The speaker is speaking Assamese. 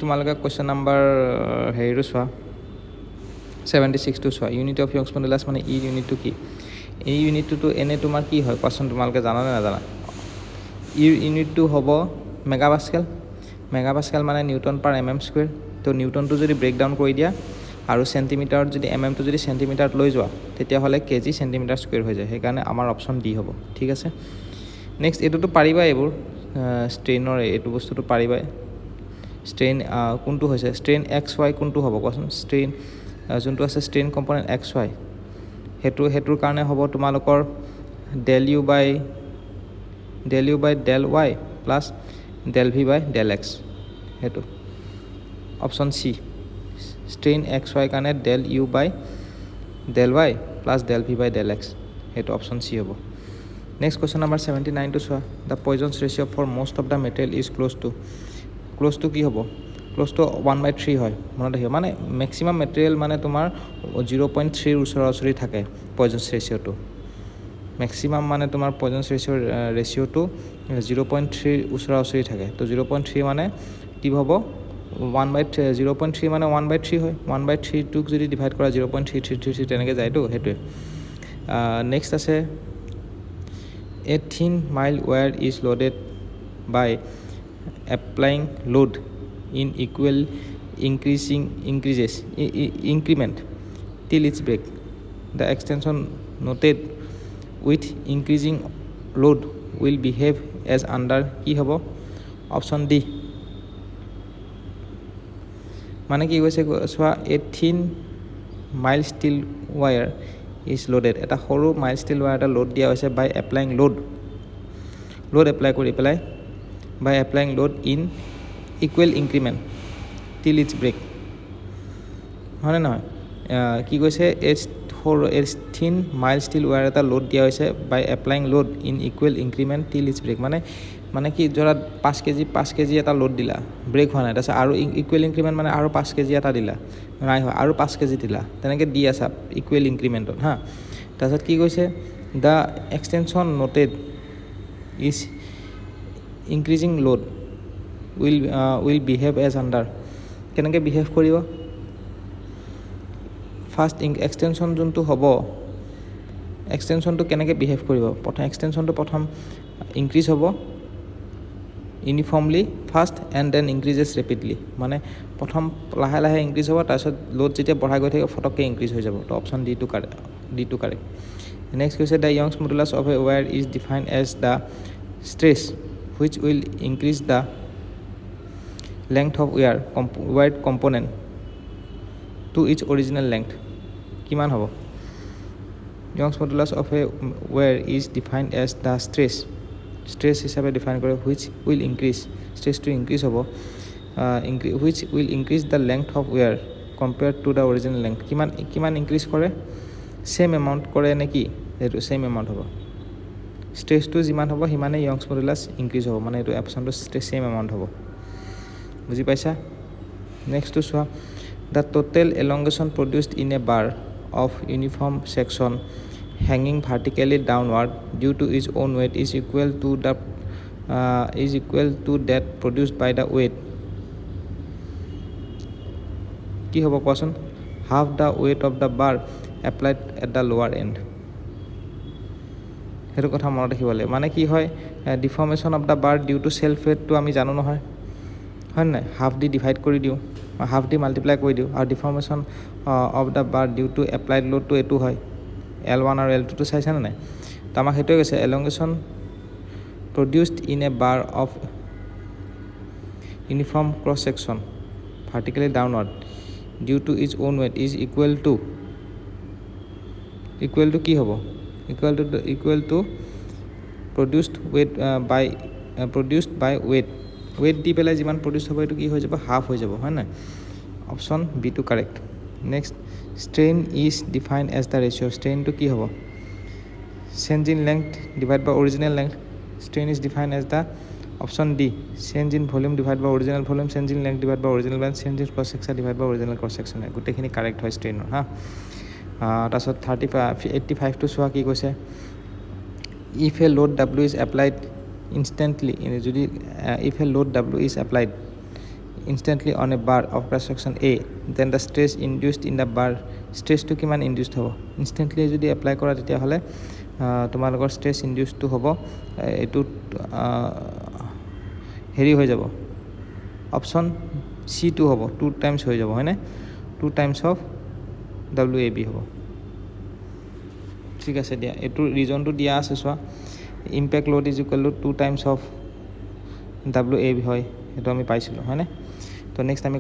তোমালোকে কুৱেশ্যন নাম্বাৰ হেৰিটো চোৱা 76টো চোৱা ইউনিট অফ ইয়ংছ মডুলাছ মানে ই ইউনিটটো কি এই ইউনিটটোতো এনে তোমাৰ কি হয় কোৱাচোন তোমালোকে জানা নে নাজানা ই ইউনিটটো হ'ব মেগাপাস্কেল মানে নিউটন পাৰ এম এম স্কুৱেৰ তো নিউটনটো যদি ব্ৰেকডাউন কৰি দিয়া আৰু চেণ্টিমিটাৰত যদি এম এমটো যদি চেণ্টিমিটাৰত লৈ যোৱা তেতিয়াহ'লে কেজি চেণ্টিমিটাৰ স্কুৱেৰ হৈ যায় সেইকাৰণে আমাৰ অপশ্যন ডি হ'ব ঠিক আছে নেক্সট এইটোতো পাৰিবা এইবোৰ ষ্ট্ৰেইনৰ এইটো বস্তুটো পাৰিবাই ষ্ট্ৰেইন কোনটো হৈছে ষ্ট্ৰেইন এক্স ৱাই কোনটো হ'ব কোৱাচোন ষ্ট্ৰেইন যোনটো আছে ষ্ট্ৰেইন কম্পনেণ্ট এক্স ৱাই সেইটোৰ কাৰণে হ'ব তোমালোকৰ del U by del Y plus del V by del X সেইটো option C strain X Y কাৰণে del U by del Y plus del V by del X সেইটো অপশ্যন চি হ'ব নেক্সট কুৱেশ্যন নাম্বাৰ 79টো চোৱা the Poisson's ratio' for most of the material is close to কি হ'ব ক্ল'জ টু 1/3 হয় মনত ৰাখিব মানে মেক্সিমাম মেটেৰিয়েল মানে তোমাৰ 0.3 ওচৰা-ওচৰি থাকে পয়জনছ ৰেচিঅ'টো মেক্সিমাম মানে তোমাৰ পয়জনছ ৰেচিঅ'টো 0.3 ওচৰা-ওচৰি থাকে তো 0.3 মানে কি হ'ব 0.3 মানে 1/3 হয় 1/3টোক যদি ডিভাইড কৰা 0.333 তেনেকৈ যায়তো সেইটোৱে নেক্সট আছে a thin mild wire is loaded by applying load in equal increment till its break. The extension noted with increasing load will behave as under কি হ'ব অপশ্যন ডি মানে কি কৈছে চোৱা a thin mild steel wire is loaded এটা সৰু মাইল্ড ষ্টিল ৱায়াৰ এটা লোড দিয়া হৈছে বাই এপ্লাইং লোড এপ্লাই কৰি পেলাই by applying load in equal increment till its break হয়নে নহয় কি কৈছে এই থিন মাইল্ড ষ্টিল ৱায়াৰ এটা লোড দিয়া হৈছে by applying load in equal increment till its break মানে কি ধৰা 5 কেজি এটা লোড দিলা ব্ৰেক হোৱা নাই তাৰপিছত আৰু ইকুৱেল ইনক্ৰিমেণ্ট মানে আৰু 5 কেজি এটা দিলা নাই হয় আৰু 5 কেজি দিলা তেনেকৈ দি আছা ইকুৱেল ইনক্ৰিমেণ্টত হা তাৰপিছত কি কৈছে the extension noted is increasing load will behave as under কেনেকৈ বিহেভ কৰিব ফাৰ্ষ্ট এক্সটেনশ্যন যোনটো হ'ব এক্সটেনশ্যনটো কেনেকৈ বিহেভ কৰিব এক্সটেনশ্যনটো প্ৰথম ইনক্ৰিজ হ'ব uniformly first and then increases rapidly মানে প্ৰথম লাহে লাহে ইনক্ৰিজ হ'ব তাৰপিছত লোড যেতিয়া বঢ়াই গৈ থাকিব ফটককৈ ইনক্ৰিজ হৈ যাব তো option D to correct next কৈছে the Young's modulus of a wire is defined as the stress which will increase the length of wire component to its original length কিমান হ'ব Young's modulus of a wire is defined as the stress হিচাপে ডিফাইন কৰে হুইচ উইল ইনক্ৰিজ ষ্ট্ৰেছটো ইনক্ৰিজ হ'ব which will increase the length of wire compared to the original length কিমান ইনক্ৰিজ কৰে ছেম এমাউণ্ট কৰে নে কি সেইটো ছেম এমাউণ্ট হ'ব ষ্ট্ৰেছটো যিমান হ'ব সিমানেই ইয়ংছ মডুলাছ ইনক্ৰিজ হ'ব মানে এইটো অপশ্যনটো ছেম এমাউণ্ট হ'ব বুজি পাইছা নেক্সটটো চোৱা the total elongation produced in a bar of uniform section hanging vertically downward due to its own weight is equal to that produced by the weight কি হ'ব কোৱাচোন half the weight of the bar applied at the lower end সেইটো কথা মনত ৰাখিব লাগিব মানে কি হয় deformation of the bar due to self ৱেটটো আমি জানো নহয় হয় নাই হাফ দি ডিভাইড কৰি দিওঁ হাফ দি মাল্টিপ্লাই কৰি দিওঁ আৰু deformation of the bar due to applied লোডটো এইটো হয় L1 আৰু L2 চাইছানে নাই তো আমাক সেইটোৱে কৈছে elongation produced in a bar of uniform cross section vertically downward due to its own weight is equal to কি হ'ব equal to produced by weight দি পেলাই যিমান প্ৰডিউচ হ'ব এইটো কি হৈ যাব হাফ হৈ যাব হয় নাই option B to correct next strain is defined as the ratio strain to কি হ'ব change in length divided by original length strain is defined as the option D change in volume divided by original volume change in length divided by original length change in cross section divided by original cross section গোটেইখিনি কাৰেক্ট হয় strainer হা তাৰপিছত 85 টো চোৱা কি কৈছে if a load W is applied instantly যদি if a load W is applied instantly on a bar of cross section A, then the stress induced in the bar, stressটো কিমান ইনডিউচড হ'ব? ইনষ্টেণ্টলি যদি এপ্লাই কৰা তেতিয়াহ'লে তোমালোকৰ ষ্ট্ৰেছ ইনডিউচটো হ'ব এইটো হেৰি হৈ যাব, অপশ্যন C2 হ'ব, 2 টাইমছ হৈ যাব হয়নে, 2 টাইমছ অফ WAB হ'ব। ঠিক আছে দিয়া, এইটো ৰিজনটো দিয়া আছে চোৱা, impact load is equal two 2 times of WAB হয়, সেইটো আমি পাইছিলোঁ হয়নে। তো নেক্সট আমি